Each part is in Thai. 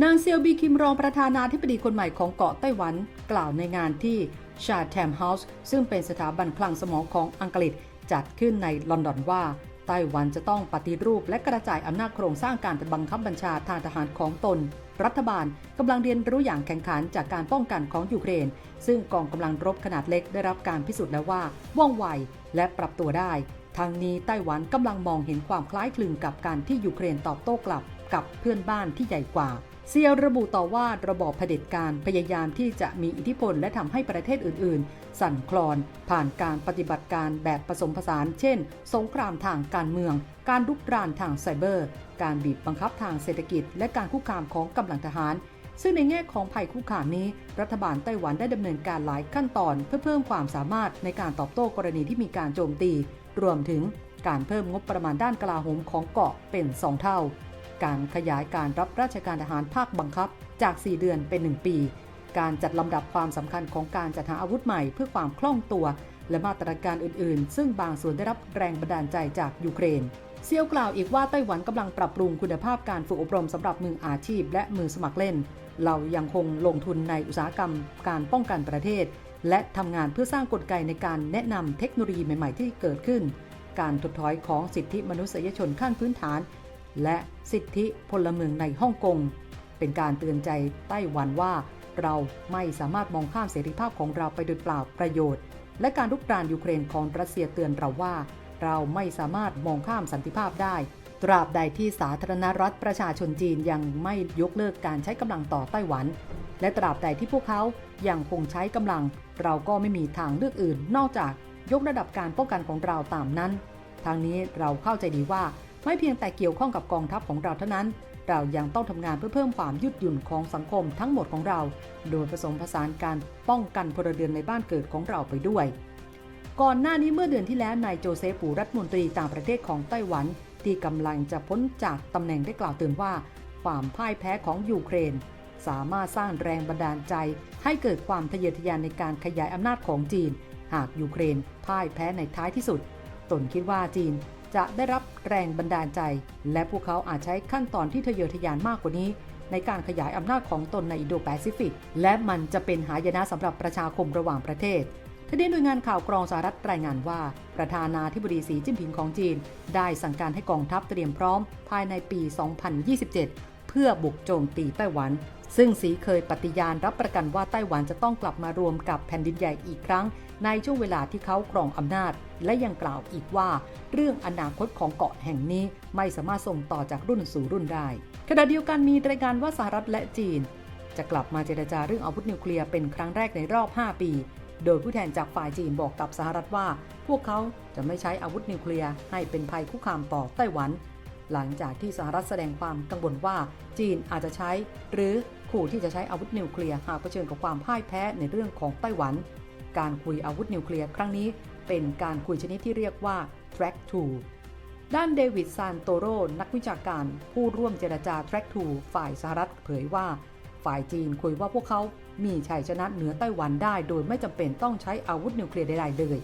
นางเซียวบีคิมรองประธานาธิบดีคนใหม่ของเกาะไต้หวันกล่าวในงานที่ Chatham House ซึ่งเป็นสถาบันคลังสมองของอังกฤษจัดขึ้นในลอนดอนว่าไต้หวันจะต้องปฏิรูปและกระจายอำนาจโครงสร้างการบังคับบัญชาทางทหารของตนรัฐบาลกำลังเรียนรู้อย่างแข่งขันจากการป้องกันของยูเครนซึ่งกองกำลังรบขนาดเล็กได้รับการพิสูจน์แล้วว่าว่องไวและปรับตัวได้ทั้งนี้ไต้หวันกำลังมองเห็นความคล้ายคลึงกับการที่ยูเครนตอบโต้กลับกับเพื่อนบ้านที่ใหญ่กว่าเซียวระบุต่อว่าระบอบเผด็จการพยายามที่จะมีอิทธิพลและทำให้ประเทศอื่นๆสั่นคลอนผ่านการปฏิบัติการแบบผสมผสานเช่นสงครามทางการเมืองการรุกรานทางไซเบอร์การบีบบังคับทางเศรษฐกิจและการคุกคามของกำลังทหารซึ่งในแง่ของภัยคุกคามนี้รัฐบาลไต้หวันได้ดำเนินการหลายขั้นตอนเพื่อเพิ่มความสามารถในการตอบโต้กรณีที่มีการโจมตีรวมถึงการเพิ่มงบประมาณด้านกลาโหมของเกาะเป็น2 เท่าการขยายการรับราชการทหารภาคบังคับจาก4 เดือนเป็น1 ปีการจัดลำดับความสำคัญของการจัดหาอาวุธใหม่เพื่อความคล่องตัวและมาตรการอื่นๆซึ่งบางส่วนได้รับแรงบันดาลใจจากยูเครนเซียวกล่าวอีกว่าไต้หวันกำลังปรับปรุงคุณภาพการฝึกอบรมสำหรับมืออาชีพและมือสมัครเล่นเรายังคงลงทุนในอุตสาหกรรมการป้องกันประเทศและทำงานเพื่อสร้างกลไกในการแนะนำเทคโนโลยีใหม่ๆที่เกิดขึ้นการถดถอยของสิทธิมนุษยชนขั้นพื้นฐานและสิทธิพลเมืองในฮ่องกงเป็นการเตือนใจไต้หวันว่าเราไม่สามารถมองข้ามเสรีภาพของเราไปโดยเปล่าประโยชน์และการรุกรานยูเครนของรัสเซียเตือนเราว่าเราไม่สามารถมองข้ามสันติภาพได้ตราบใดที่สาธารณรัฐประชาชนจีนยังไม่ยกเลิกการใช้กำลังต่อไต้หวันและตราบใดที่พวกเขายังคงใช้กำลังเราก็ไม่มีทางเลือกอื่นนอกจากยกระดับการป้องกันของเราตามนั้นทางนี้เราเข้าใจดีว่าไม่เพียงแต่เกี่ยวข้องกับกองทัพของเราเท่านั้นเรายังต้องทำงานเพื่อเพิ่มความยืดหยุ่นของสังคมทั้งหมดของเราโดยผสมผสานการป้องกันพลเรือนในบ้านเกิดของเราไปด้วยก่อนหน้านี้เมื่อเดือนที่แล้วนายโจเซฟ ปูรัฐมนตรีต่างประเทศของไต้หวันที่กำลังจะพ้นจากตำแหน่งได้กล่าวเตือนว่าความพ่ายแพ้ของยูเครนสามารถสร้างแรงบันดาลใจให้เกิดความทะเยอทะยานในการขยายอำนาจของจีนหากยูเครนพ่ายแพ้ในท้ายที่สุดตนคิดว่าจีนจะได้รับแรงบันดาลใจและพวกเขาอาจใช้ขั้นตอนที่ทะเยอทะยานมากกว่านี้ในการขยายอำนาจของตนในอินโดแปซิฟิกและมันจะเป็นหายนะสำหรับประชาคมระหว่างประเทศทีนี้หน่วยงานข่าวกรองสหรัฐรายงานว่าประธานาธิบดีสีจิ้นผิงของจีนได้สั่งการให้กองทัพเตรียมพร้อมภายในปี 2027 เพื่อบุกโจมตีไต้หวันซึ่งสีเคยปฏิญาณรับประกันว่าไต้หวันจะต้องกลับมารวมกับแผ่นดินใหญ่อีกครั้งในช่วงเวลาที่เขาครองอำนาจและยังกล่าวอีกว่าเรื่องอนาคตของเกาะแห่งนี้ไม่สามารถส่งต่อจากรุ่นสู่รุ่นได้ขณะเดียวกันมีรายงานว่าสหรัฐและจีนจะกลับมาเจรจาเรื่องอาวุธนิวเคลียร์เป็นครั้งแรกในรอบ 5 ปีโดยผู้แทนจากฝ่ายจีนบอกกับสหรัฐว่าพวกเขาจะไม่ใช้อาวุธนิวเคลียร์ให้เป็นภัยคุกคามต่อไต้หวันหลังจากที่สหรัฐแสดงความกังวลว่าจีนอาจจะใช้หรือขู่ที่จะใช้อาวุธนิวเคลียร์หากเผชิญกับความพ่ายแพ้ในเรื่องของไต้หวันการคุยอาวุธนิวเคลียร์ครั้งนี้เป็นการคุยชนิดที่เรียกว่า track 2ด้านเดวิดซานโตโรนักวิชาการผู้ร่วมเจรจา track 2ฝ่ายสหรัฐเผยว่าฝ่ายจีนคุยว่าพวกเขามีชัยชนะเหนือไต้หวันได้โดยไม่จำเป็นต้องใช้อาวุธนิวเคลียร์ใดๆเลย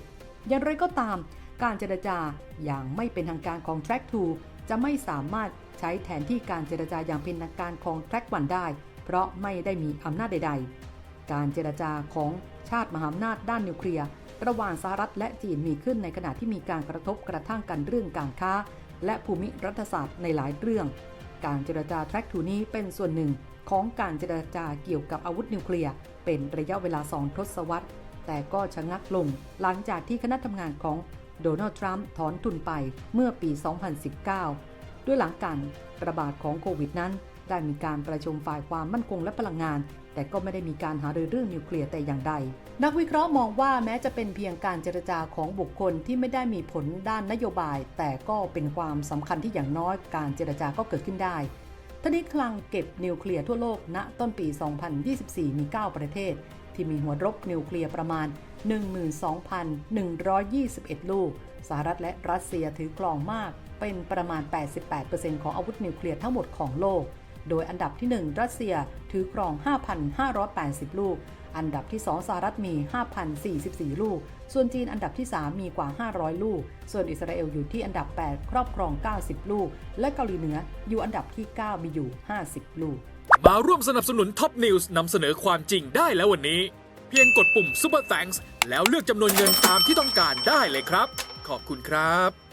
อย่างไรก็ตามการเจรจาอย่างไม่เป็นทางการของ track 2จะไม่สามารถใช้แทนที่การเจรจาอย่างเป็นทางการของ track 1ได้เพราะไม่ได้มีอำนาจใดๆการเจรจาของชาติมหาอำนาจด้านนิวเคลียร์ระหว่างสหรัฐและจีนมีขึ้นในขณะที่มีการกระทบกระทั่งกันเรื่องการค้าและภูมิรัฐศาสตร์ในหลายเรื่องการเจรจา track 2นี้เป็นส่วนหนึ่งของการเจรจาเกี่ยวกับอาวุธนิวเคลียร์เป็นระยะเวลา2 ทศวรรษแต่ก็ชะงักลงหลังจากที่คณะทำงานของโดนัลด์ทรัมป์ถอนทุนไปเมื่อปี 2019 ด้วยหลังการระบาดของโควิดนั้นได้มีการประชุมฝ่ายความมั่นคงและพลังงานแต่ก็ไม่ได้มีการหารือเรื่องนิวเคลียร์แต่อย่างใดนักวิเคราะห์มองว่าแม้จะเป็นเพียงการเจรจาของบุคคลที่ไม่ได้มีผลด้านนโยบายแต่ก็เป็นความสำคัญที่อย่างน้อยการเจรจาก็เกิดขึ้นได้ธนิตคลังเก็บนิวเคลียร์ทั่วโลกณต้นปี 2024 มี 9 ประเทศที่มีหัวรบนิวเคลียร์ประมาณ 12,121 ลูกสหรัฐและรัสเซียถือครองมากเป็นประมาณ 88% ของอาวุธนิวเคลียร์ทั้งหมดของโลกโดยอันดับที่ 1 รัสเซียถือครอง 5,580 ลูกอันดับที่ 2 สหรัฐมี 5,044 ลูกส่วนจีนอันดับที่ 3 มีกว่า 500 ลูกส่วนอิสราเอลอยู่ที่อันดับ 8 ครอบครอง 90 ลูกและเกาหลีเหนืออยู่อันดับที่ 9 มีอยู่ 50 ลูก มาร่วมสนับสนุนท็อปนิวส์นำเสนอความจริงได้แล้ววันนี้ เพียงกดปุ่ม Super Thanks แล้วเลือกจำนวนเงินตามที่ต้องการได้เลยครับ ขอบคุณครับ